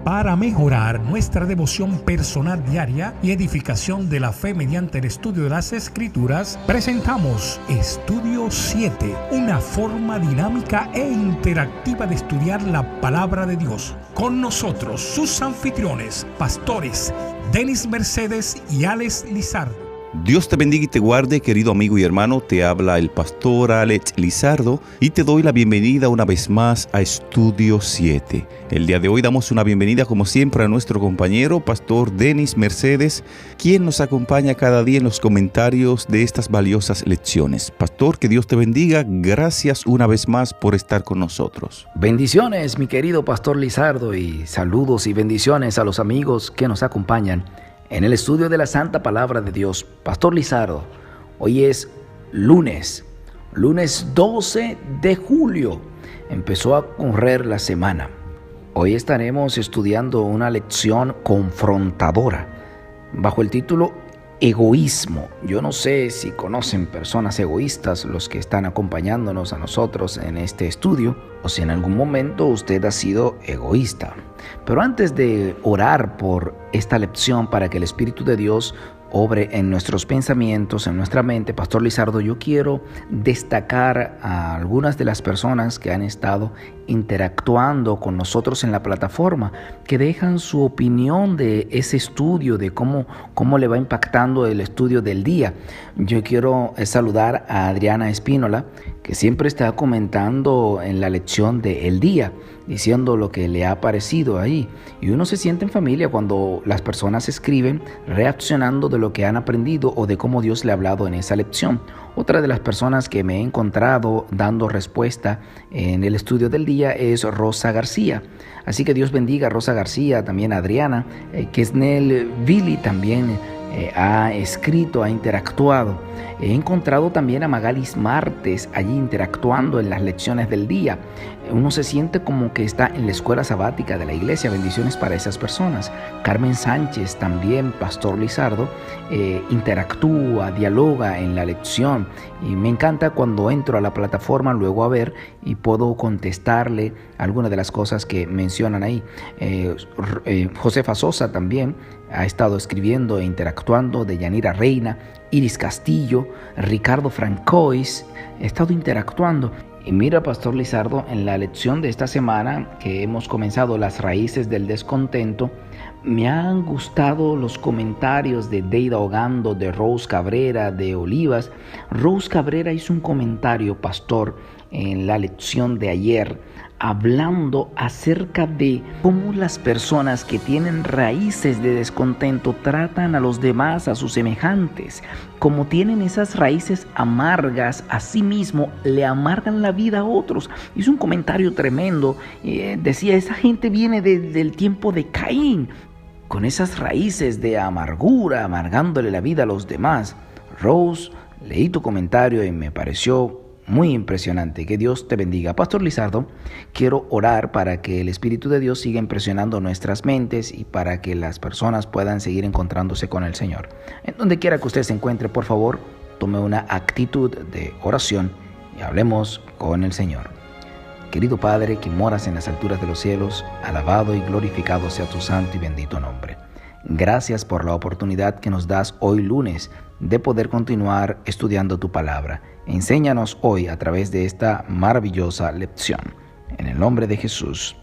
Para mejorar nuestra devoción personal diaria y edificación de la fe mediante el estudio de las Escrituras, presentamos Estudio 7, una forma dinámica e interactiva de estudiar la Palabra de Dios. Con nosotros, sus anfitriones, pastores Denis Mercedes y Alex Lizardo. Dios te bendiga y te guarde, querido amigo y hermano. Te habla el pastor Alex Lizardo y te doy la bienvenida una vez más a Estudio 7. El día de hoy damos una bienvenida, como siempre, a nuestro compañero, pastor Denis Mercedes, quien nos acompaña cada día en los comentarios de estas valiosas lecciones. Pastor, que Dios te bendiga. Gracias una vez más por estar con nosotros. Bendiciones, mi querido pastor Lizardo, y saludos y bendiciones a los amigos que nos acompañan en el estudio de la Santa Palabra de Dios. Pastor Lizardo, hoy es lunes 12 de julio. Empezó a correr la semana. Hoy estaremos estudiando una lección confrontadora bajo el título Egoísmo. Yo no sé si conocen personas egoístas los que están acompañándonos a nosotros en este estudio, o si en algún momento usted ha sido egoísta. Pero antes de orar por esta lección para que el Espíritu de Dios obre en nuestros pensamientos, en nuestra mente, Pastor Lizardo, yo quiero destacar a algunas de las personas que han estado interactuando con nosotros en la plataforma, que dejan su opinión de ese estudio, de cómo le va impactando el estudio del día. Yo quiero saludar a Adriana Espínola, que siempre está comentando en la lección del día, diciendo lo que le ha parecido ahí. Y uno se siente en familia cuando las personas escriben reaccionando de lo que han aprendido o de cómo Dios le ha hablado en esa lección. Otra de las personas que me he encontrado dando respuesta en el estudio del día es Rosa García. Así que Dios bendiga a Rosa García, también a Adriana, Kesnel Vili también ha escrito, ha interactuado. He encontrado también a Magalis Martes allí interactuando en las lecciones del día. Uno se siente como que está en la escuela sabática de la iglesia. Bendiciones para esas personas. Carmen Sánchez también, pastor Lizardo, interactúa, dialoga en la lección. Y me encanta cuando entro a la plataforma luego a ver y puedo contestarle algunas de las cosas que mencionan ahí. Josefa Sosa también ha estado escribiendo e interactuando, de Yanira Reina, Iris Castillo, Ricardo Francois, he estado interactuando. Y mira, Pastor Lizardo, en la lección de esta semana que hemos comenzado, las raíces del descontento, me han gustado los comentarios de Deida Ogando, de Rose Cabrera, de Olivas. Rose Cabrera hizo un comentario, pastor, en la lección de ayer, hablando acerca de cómo las personas que tienen raíces de descontento tratan a los demás, a sus semejantes. Como tienen esas raíces amargas, a sí mismo le amargan la vida a otros. Hizo un comentario tremendo. Decía, esa gente viene del tiempo de Caín, con esas raíces de amargura, amargándole la vida a los demás. Rose, leí tu comentario y me pareció muy impresionante. Que Dios te bendiga. Pastor Lizardo, quiero orar para que el Espíritu de Dios siga impresionando nuestras mentes y para que las personas puedan seguir encontrándose con el Señor. En donde quiera que usted se encuentre, por favor, tome una actitud de oración y hablemos con el Señor. Querido Padre, que moras en las alturas de los cielos, alabado y glorificado sea tu santo y bendito nombre. Gracias por la oportunidad que nos das hoy lunes de poder continuar estudiando tu palabra. Enséñanos hoy a través de esta maravillosa lección. En el nombre de Jesús.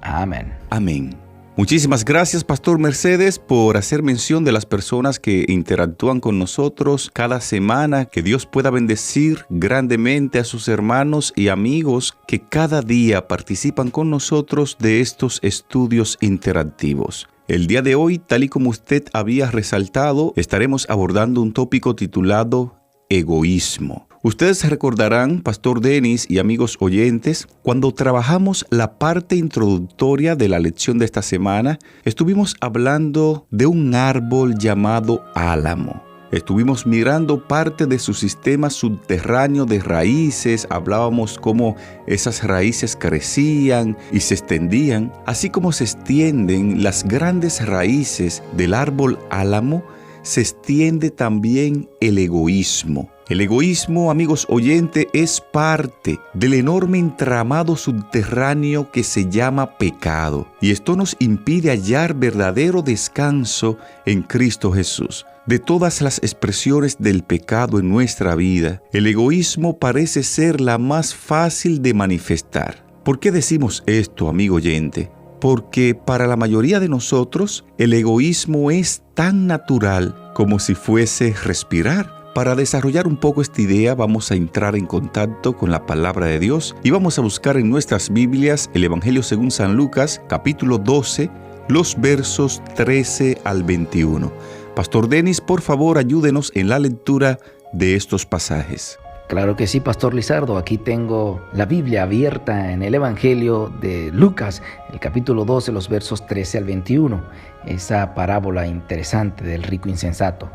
Amén. Amén. Muchísimas gracias, Pastor Mercedes, por hacer mención de las personas que interactúan con nosotros cada semana. Que Dios pueda bendecir grandemente a sus hermanos y amigos que cada día participan con nosotros de estos estudios interactivos. El día de hoy, tal y como usted había resaltado, estaremos abordando un tópico titulado egoísmo. Ustedes recordarán, Pastor Denis y amigos oyentes, cuando trabajamos la parte introductoria de la lección de esta semana, estuvimos hablando de un árbol llamado álamo. Estuvimos mirando parte de su sistema subterráneo de raíces, hablábamos cómo esas raíces crecían y se extendían, así como se extienden las grandes raíces del árbol álamo, se extiende también el egoísmo. El egoísmo, amigos oyentes, es parte del enorme entramado subterráneo que se llama pecado, y esto nos impide hallar verdadero descanso en Cristo Jesús. De todas las expresiones del pecado en nuestra vida, el egoísmo parece ser la más fácil de manifestar. ¿Por qué decimos esto, amigo oyente? Porque para la mayoría de nosotros, el egoísmo es tan natural como si fuese respirar. Para desarrollar un poco esta idea, vamos a entrar en contacto con la palabra de Dios y vamos a buscar en nuestras Biblias el Evangelio según San Lucas, capítulo 12, los versos 13 al 21. Pastor Denis, por favor, ayúdenos en la lectura de estos pasajes. Claro que sí, Pastor Lizardo. Aquí tengo la Biblia abierta en el Evangelio de Lucas, el capítulo 12, los versos 13 al 21. Esa parábola interesante del rico insensato.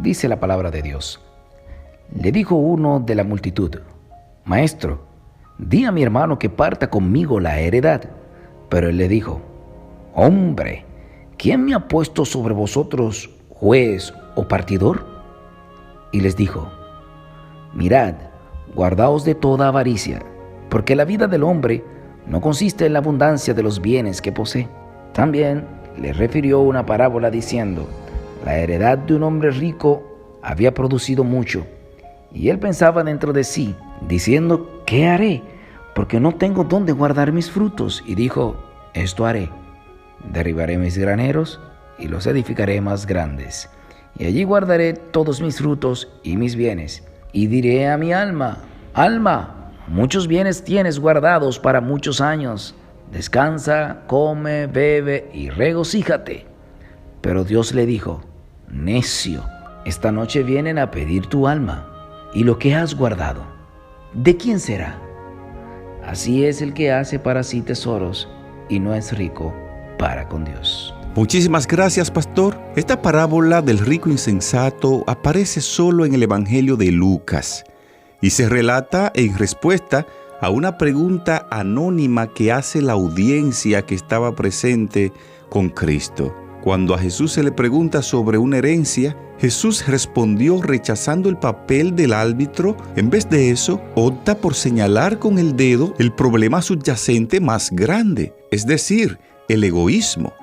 Dice la palabra de Dios. Le dijo uno de la multitud: Maestro, di a mi hermano que parta conmigo la heredad. Pero él le dijo: Hombre, ¿quién me ha puesto sobre vosotros juez o partidor? Y les dijo: Mirad, guardaos de toda avaricia, porque la vida del hombre no consiste en la abundancia de los bienes que posee. También le refirió una parábola diciendo: La heredad de un hombre rico había producido mucho, y él pensaba dentro de sí, diciendo: ¿Qué haré? Porque no tengo dónde guardar mis frutos. Y dijo: Esto haré: derribaré mis graneros y los edificaré más grandes, y allí guardaré todos mis frutos y mis bienes. Y diré a mi alma: Alma, muchos bienes tienes guardados para muchos años. Descansa, come, bebe y regocíjate. Pero Dios le dijo: Necio, esta noche vienen a pedir tu alma, y lo que has guardado, ¿de quién será? Así es el que hace para sí tesoros y no es rico para con Dios. Muchísimas gracias, pastor. Esta parábola del rico insensato aparece solo en el Evangelio de Lucas y se relata en respuesta a una pregunta anónima que hace la audiencia que estaba presente con Cristo. Cuando a Jesús se le pregunta sobre una herencia, Jesús respondió rechazando el papel del árbitro. En vez de eso, opta por señalar con el dedo el problema subyacente más grande, es decir, el egoísmo.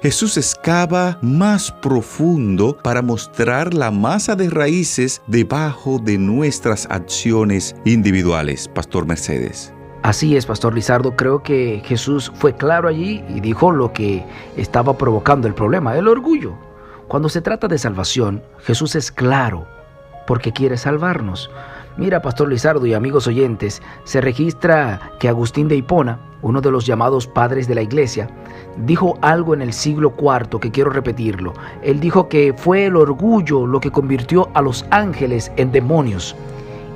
Jesús excava más profundo para mostrar la masa de raíces debajo de nuestras acciones individuales, Pastor Mercedes. Así es, Pastor Lizardo. Creo que Jesús fue claro allí y dijo lo que estaba provocando el problema, el orgullo. Cuando se trata de salvación, Jesús es claro porque quiere salvarnos. Mira, Pastor Lizardo y amigos oyentes, se registra que Agustín de Hipona, uno de los llamados padres de la iglesia, dijo algo en el siglo IV que quiero repetirlo. Él dijo que fue el orgullo lo que convirtió a los ángeles en demonios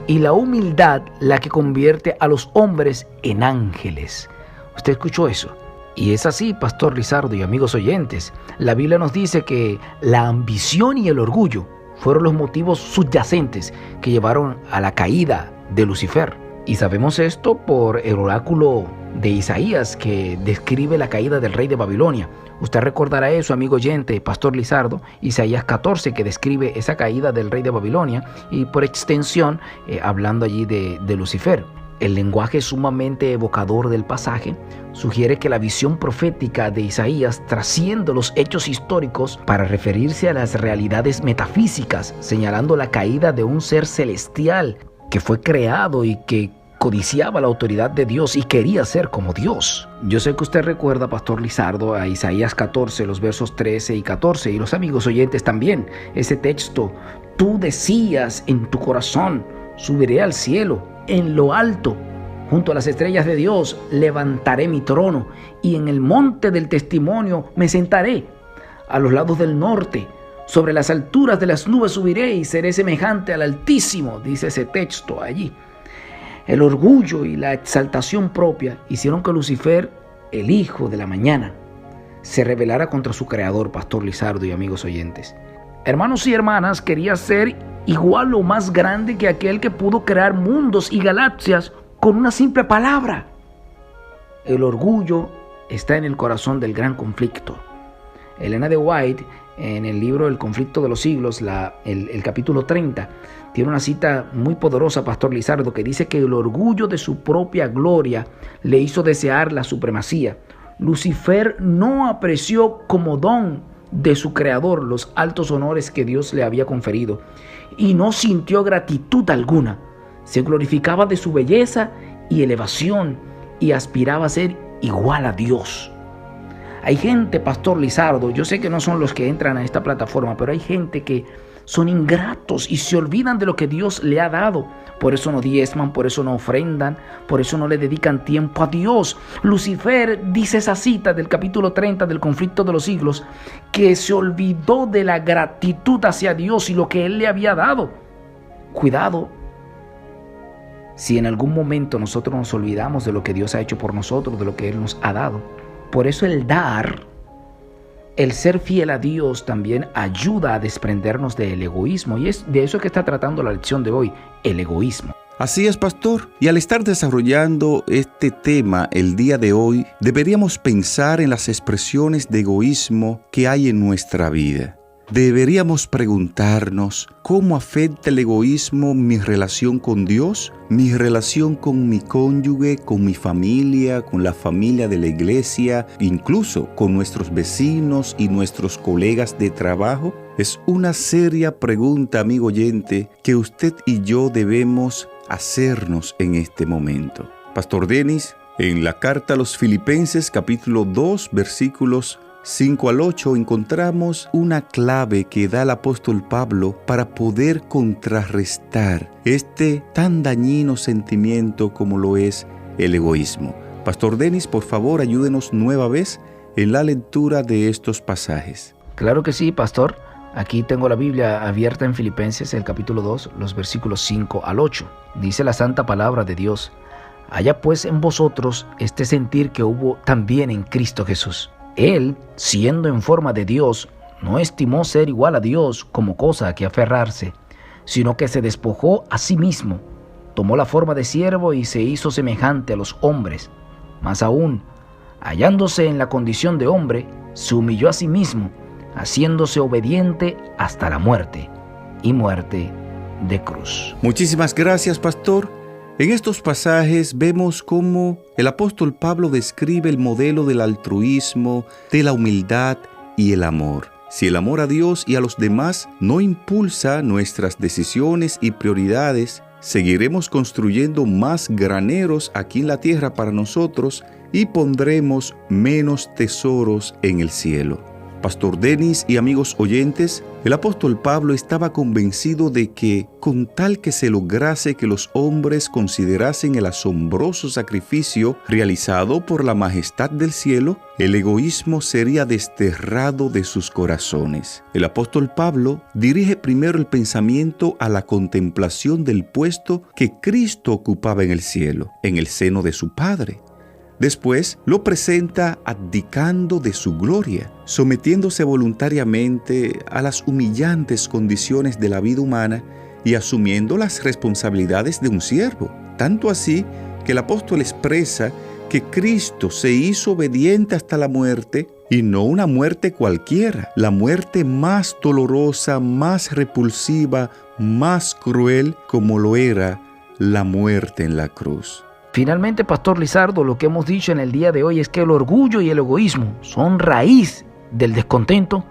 y la humildad la que convierte a los hombres en ángeles. ¿Usted escuchó eso? Y es así, Pastor Lizardo y amigos oyentes. La Biblia nos dice que la ambición y el orgullo fueron los motivos subyacentes que llevaron a la caída de Lucifer. Y sabemos esto por el oráculo de Isaías que describe la caída del rey de Babilonia. Usted recordará eso, amigo oyente, Pastor Lizardo, Isaías 14, que describe esa caída del rey de Babilonia y por extensión hablando allí de Lucifer. El lenguaje sumamente evocador del pasaje sugiere que la visión profética de Isaías trasciende los hechos históricos para referirse a las realidades metafísicas, señalando la caída de un ser celestial que fue creado y que codiciaba la autoridad de Dios y quería ser como Dios. Yo sé que usted recuerda, Pastor Lizardo, a Isaías 14, los versos 13 y 14, y los amigos oyentes también, ese texto: Tú decías en tu corazón, subiré al cielo, en lo alto, junto a las estrellas de Dios, levantaré mi trono, y en el monte del testimonio me sentaré, a los lados del norte, sobre las alturas de las nubes subiré y seré semejante al Altísimo, dice ese texto allí. El orgullo y la exaltación propia hicieron que Lucifer, el hijo de la mañana, se rebelara contra su creador, Pastor Lizardo y amigos oyentes. Hermanos y hermanas, quería ser igual o más grande que aquel que pudo crear mundos y galaxias con una simple palabra. El orgullo está en el corazón del gran conflicto. Elena de White, en el libro El conflicto de los siglos, el capítulo 30, tiene una cita muy poderosa, Pastor Lizardo, que dice que el orgullo de su propia gloria le hizo desear la supremacía. Lucifer no apreció como don de su creador los altos honores que Dios le había conferido y no sintió gratitud alguna. Se glorificaba de su belleza y elevación y aspiraba a ser igual a Dios. Hay gente, Pastor Lizardo, yo sé que no son los que entran a esta plataforma, pero hay gente que son ingratos y se olvidan de lo que Dios le ha dado. Por eso no diezman, por eso no ofrendan, por eso no le dedican tiempo a Dios. Lucifer dice esa cita del capítulo 30 del conflicto de los siglos, que se olvidó de la gratitud hacia Dios y lo que Él le había dado. Cuidado, si en algún momento nosotros nos olvidamos de lo que Dios ha hecho por nosotros, de lo que Él nos ha dado. Por eso el dar, el ser fiel a Dios también ayuda a desprendernos del egoísmo. Y es de eso que está tratando la lección de hoy, el egoísmo. Así es, pastor. Y al estar desarrollando este tema el día de hoy, deberíamos pensar en las expresiones de egoísmo que hay en nuestra vida. Deberíamos preguntarnos cómo afecta el egoísmo mi relación con Dios, mi relación con mi cónyuge, con mi familia, con la familia de la iglesia, incluso con nuestros vecinos y nuestros colegas de trabajo. Es una seria pregunta, amigo oyente, que usted y yo debemos hacernos en este momento. Pastor Denis, en la carta a los Filipenses, capítulo 2, versículos 5 al 8, encontramos una clave que da el apóstol Pablo para poder contrarrestar este tan dañino sentimiento como lo es el egoísmo. Pastor Denis, por favor, ayúdenos nueva vez en la lectura de estos pasajes. Claro que sí, pastor. Aquí tengo la Biblia abierta en Filipenses, el capítulo 2, los versículos 5 al 8. Dice la santa palabra de Dios: haya pues en vosotros este sentir que hubo también en Cristo Jesús. Él, siendo en forma de Dios, no estimó ser igual a Dios como cosa a que aferrarse, sino que se despojó a sí mismo, tomó la forma de siervo y se hizo semejante a los hombres. Más aún, hallándose en la condición de hombre, se humilló a sí mismo, haciéndose obediente hasta la muerte, y muerte de cruz. Muchísimas gracias, pastor. En estos pasajes vemos cómo el apóstol Pablo describe el modelo del altruismo, de la humildad y el amor. Si el amor a Dios y a los demás no impulsa nuestras decisiones y prioridades, seguiremos construyendo más graneros aquí en la tierra para nosotros y pondremos menos tesoros en el cielo. Pastor Denis y amigos oyentes, el apóstol Pablo estaba convencido de que, con tal que se lograse que los hombres considerasen el asombroso sacrificio realizado por la majestad del cielo, el egoísmo sería desterrado de sus corazones. El apóstol Pablo dirige primero el pensamiento a la contemplación del puesto que Cristo ocupaba en el cielo, en el seno de su Padre. Después lo presenta abdicando de su gloria, sometiéndose voluntariamente a las humillantes condiciones de la vida humana y asumiendo las responsabilidades de un siervo. Tanto así que el apóstol expresa que Cristo se hizo obediente hasta la muerte, y no una muerte cualquiera, la muerte más dolorosa, más repulsiva, más cruel, como lo era la muerte en la cruz. Finalmente, Pastor Lizardo, lo que hemos dicho en el día de hoy es que el orgullo y el egoísmo son raíz del descontento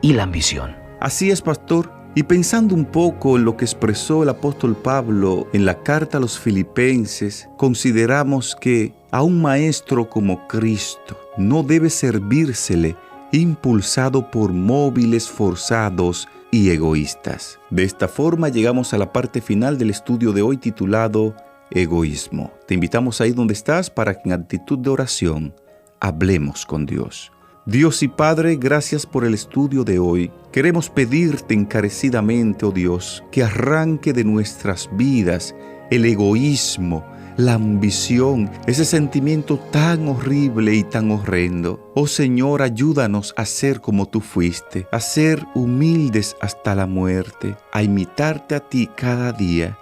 y la ambición. Así es, pastor. Y pensando un poco en lo que expresó el apóstol Pablo en la carta a los Filipenses, consideramos que a un maestro como Cristo no debe servírsele impulsado por móviles forzados y egoístas. De esta forma llegamos a la parte final del estudio de hoy titulado Egoísmo. Te invitamos ahí donde estás para que en actitud de oración hablemos con Dios. Dios y Padre, gracias por el estudio de hoy. Queremos pedirte encarecidamente, oh Dios, que arranque de nuestras vidas el egoísmo, la ambición, ese sentimiento tan horrible y tan horrendo. Oh Señor, ayúdanos a ser como tú fuiste, a ser humildes hasta la muerte, a imitarte a ti cada día.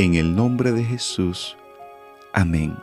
En el nombre de Jesús. Amén.